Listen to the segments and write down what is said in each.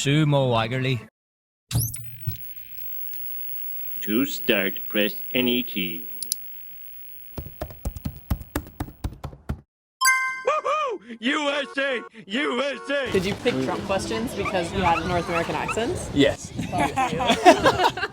Sumo Waggerly. To start, press any key. Woohoo! USA! USA! Did you pick Trump questions because you had North American accents? Yes.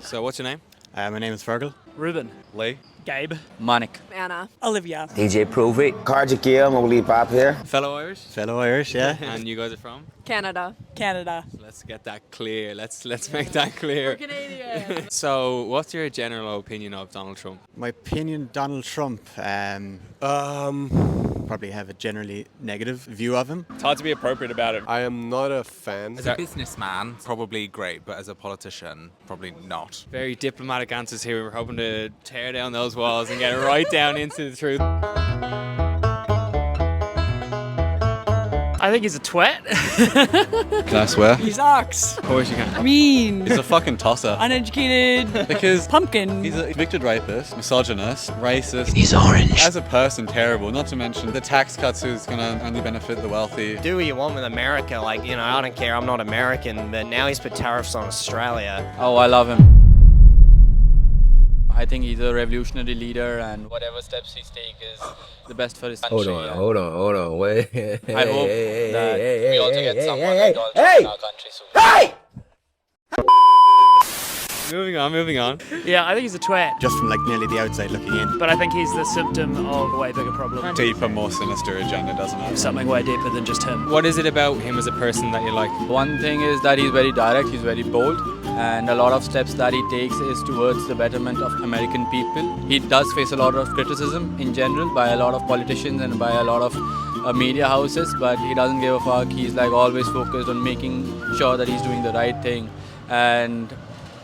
So what's your name? My name is Fergal. Ruben. Lee. Gabe. Monik. Anna. Olivia. DJ Provey. Carjakia, Mowgli Pop here. Fellow Irish? Fellow Irish, yeah. And you guys are from? Canada. Canada. Let's get that clear. Let's make that clear. We're Canadian. So, what's your general opinion of Donald Trump? My opinion, Donald Trump, probably have a generally negative view of him. It's hard to be appropriate about it. I am not a fan. As a businessman, probably great, but as a politician, probably not. Very diplomatic answers here. We're hoping to tear down those walls and get right down into the truth. I think he's a twat. Can I swear? He sucks. Of course you can. Mean. He's a fucking tosser. Uneducated. Because Pumpkin. he's a convicted rapist, misogynist, racist. He's orange. As a person, terrible. Not to mention the tax cuts who's going to only benefit the wealthy. Do what you want with America. Like, you know, I don't care. I'm not American. But now he's put tariffs on Australia. Oh, I love him. I think he's a revolutionary leader, and whatever steps he's taking is the best for his country. Hold on, wait. I hope that we also get someone like Donald Trump in our country soon. Hey! Moving on. Yeah, I think he's a twat. Just from like nearly the outside looking in. But I think he's the symptom of a way bigger problem. Deeper, more sinister agenda, doesn't it? Something way deeper than just him. What is it about him as a person that you like? One thing is that he's very direct, he's very bold, and a lot of steps that he takes is towards the betterment of American people. He does face a lot of criticism in general by a lot of politicians and by a lot of media houses, but he doesn't give a fuck. He's like always focused on making sure that he's doing the right thing. And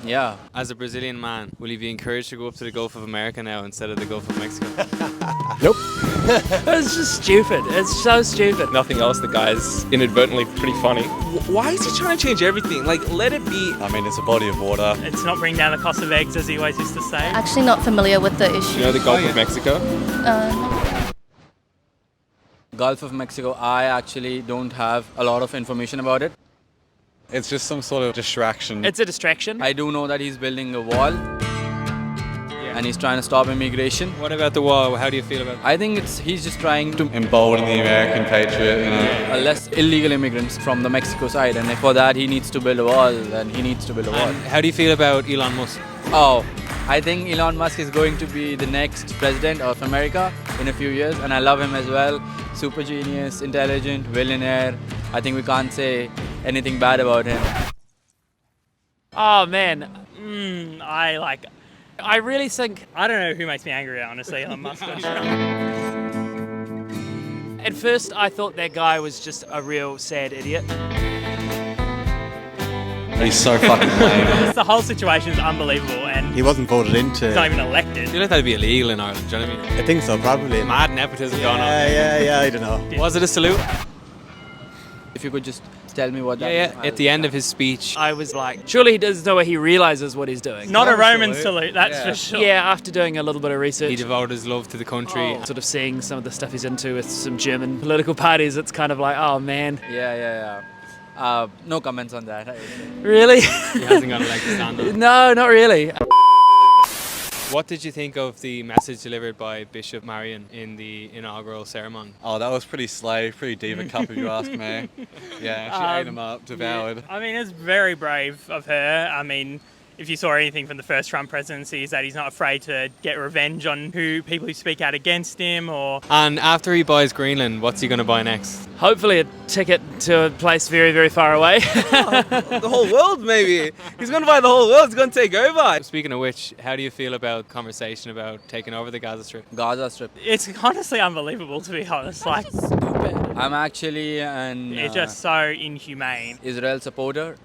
yeah. As a Brazilian man, will you be encouraged to go up to the Gulf of America now instead of the Gulf of Mexico? Nope. It's just stupid. It's so stupid. Nothing else, the guy's inadvertently pretty funny. Why is he trying to change everything? Like, let it be. I mean, it's a body of water. It's not bringing down the cost of eggs, as he always used to say. Actually not familiar with the issue. You know the Gulf of Mexico? Gulf of Mexico, I actually don't have a lot of information about it. It's just some sort of distraction. It's a distraction. I do know that he's building a wall, and he's trying to stop immigration. What about the wall? How do you feel about it? I think he's just trying to Embolden the American patriot, you know. less illegal immigrants from the Mexico side, and for that he needs to build a wall, and he needs to build a wall. And how do you feel about Elon Musk? Oh, I think Elon Musk is going to be the next president of America in a few years, and I love him as well. Super genius, intelligent, billionaire. I think we can't say anything bad about him. Oh man, I really think, I don't know who makes me angry, honestly, Elon Musk or Trump. At first I thought that guy was just a real sad idiot. He's so fucking lame. The whole situation is unbelievable, and He wasn't voted into. he's not even elected. I feel like that'd be illegal in Ireland, do you know what I mean? I think so, probably. Mad nepotism going on. Yeah, I don't know. Was it a salute? If you could just tell me what that Yeah. At the end of his speech. I was like, surely he does know what he realizes what he's doing. Not a Roman salute, that's for sure. Yeah, after doing a little bit of research. He devoted his love to the country. Sort of seeing some of the stuff he's into with some German political parties, it's kind of like, oh man. Yeah. No comments on that. Really? He hasn't got a leg to stand on. No, not really. What did you think of the message delivered by Bishop Marion in the inaugural ceremony? Oh, that was pretty slave, pretty diva cup if you ask me. Yeah, she ate him up, devoured. Yeah. I mean, it's very brave of her. I mean, if you saw anything from the first Trump presidency, is that he's not afraid to get revenge on people who speak out against him. Or And after he buys Greenland, what's he going to buy next? hopefully a ticket to a place very, very far away. The whole world, maybe. He's going to buy the whole world. He's going to take over. Speaking of which, how do you feel about conversation about taking over the Gaza Strip? Gaza Strip. It's honestly unbelievable, to be honest. Like, I'm actually an it's just so inhumane. Israel supporter.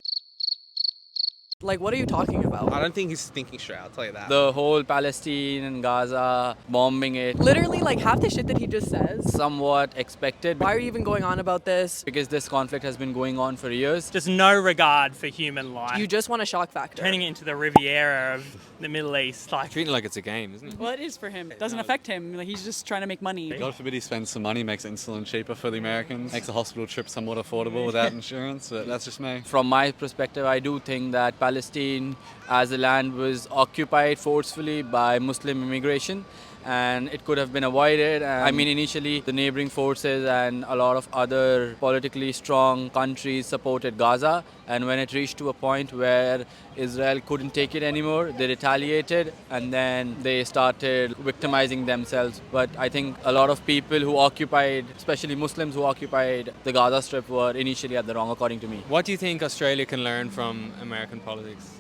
Like, what are you talking about? I don't think he's thinking straight, I'll tell you that. The whole Palestine and Gaza bombing it, Literally, like, half the shit that he just says. somewhat expected Why are you even going on about this? because this conflict has been going on for years. Just no regard for human life. You just want a shock factor. Turning it into the Riviera of the Middle East. Like, Treating it like it's a game, isn't it? Well, it is for him. It doesn't affect him. Like, he's just trying to make money. God forbid he spends some money, makes insulin cheaper for the Americans, makes a hospital trip somewhat affordable without insurance, but that's just me. From my perspective, I do think that Palestine as a land was occupied forcefully by Muslim immigration and it could have been avoided. I mean, initially the neighboring forces and a lot of other politically strong countries supported Gaza, and when it reached to a point where Israel couldn't take it anymore, they retaliated and then they started victimizing themselves. But I think a lot of people who occupied, especially Muslims who occupied the Gaza Strip, were initially at the wrong, according to me. What do you think Australia can learn from American politics?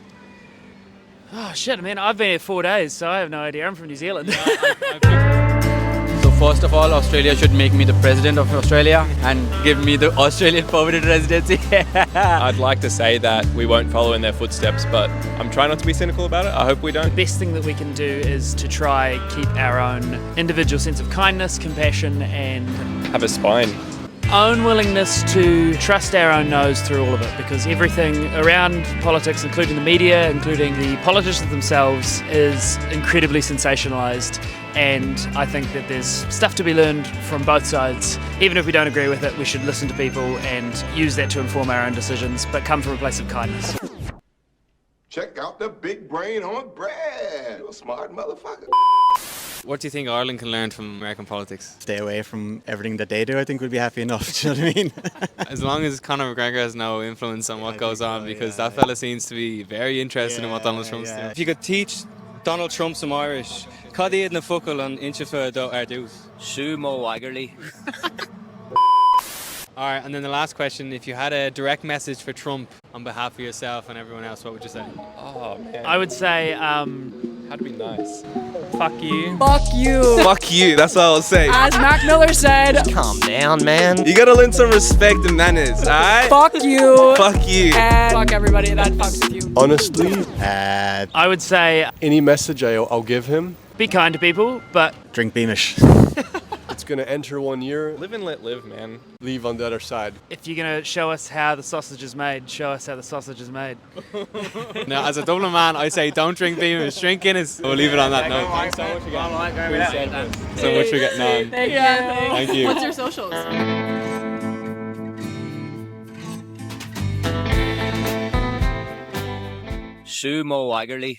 Oh, shit. I mean, I've been here 4 days, so I have no idea. I'm from New Zealand. So first of all, Australia should make me the president of Australia and give me the Australian permanent residency. I'd like to say that we won't follow in their footsteps, but I'm trying not to be cynical about it. I hope we don't. The best thing that we can do is to try keep our own individual sense of kindness, compassion, and Have a spine. own willingness to trust our own nose through all of it, because everything around politics, including the media, including the politicians themselves, is incredibly sensationalized. And I think that there's stuff to be learned from both sides. Even if we don't agree with it, we should listen to people and use that to inform our own decisions, but come from a place of kindness. Check out the big brain on Brad. You a smart motherfucker. What do you think Ireland can learn from American politics? Stay away from everything that they do. I think we'll be happy enough. Do you know what I mean? As long as Conor McGregor has no influence on what goes on, because that fella seems to be very interested in what Donald Trump's doing. If you could teach Donald Trump some Irish, Cadiad na fuckle an inchifa do ardús. Sumo Waggerly. All right, and then the last question, if you had a direct message for Trump on behalf of yourself and everyone else, what would you say? Oh, man. I would say, How to be nice. fuck you. fuck you. Fuck you, that's what I'll say. As Mac Miller said, Calm down, man. You gotta learn some respect and manners, alright? fuck you. Fuck you. And fuck everybody that fucks with you. Honestly, I would say, any message I'll give him, be kind to people, but Drink Beamish. it's gonna enter 1 year, Live and let live, man. leave on the other side. if you're going to show us how the sausage is made, show us how the sausage is made. Now, as a Dublin man, I say don't drink Beamish, drink Guinness. We'll leave it on that note. Thanks so much for getting on. So much for getting on. Thank you. Thank you. What's your socials? Sumo Waggerly.